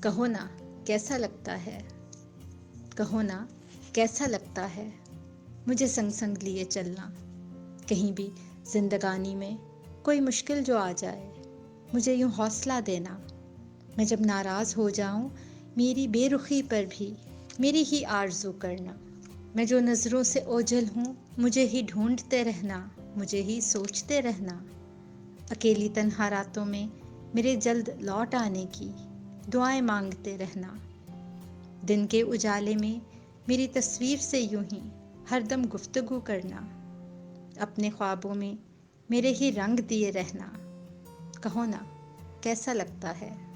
कहो ना कैसा लगता है, कहो ना कैसा लगता है मुझे संग संग लिए चलना। कहीं भी जिंदगानी में कोई मुश्किल जो आ जाए, मुझे यूं हौसला देना। मैं जब नाराज़ हो जाऊं, मेरी बेरुखी पर भी मेरी ही आरज़ू करना। मैं जो नज़रों से ओझल हूँ, मुझे ही ढूंढते रहना, मुझे ही सोचते रहना। अकेली तन्हा रातों में मेरे जल्द लौट आने की दुआएं मांगते रहना। दिन के उजाले में मेरी तस्वीर से यूं ही हरदम गुफ्तगू करना। अपने ख्वाबों में मेरे ही रंग दिए रहना। कहो ना कैसा लगता है।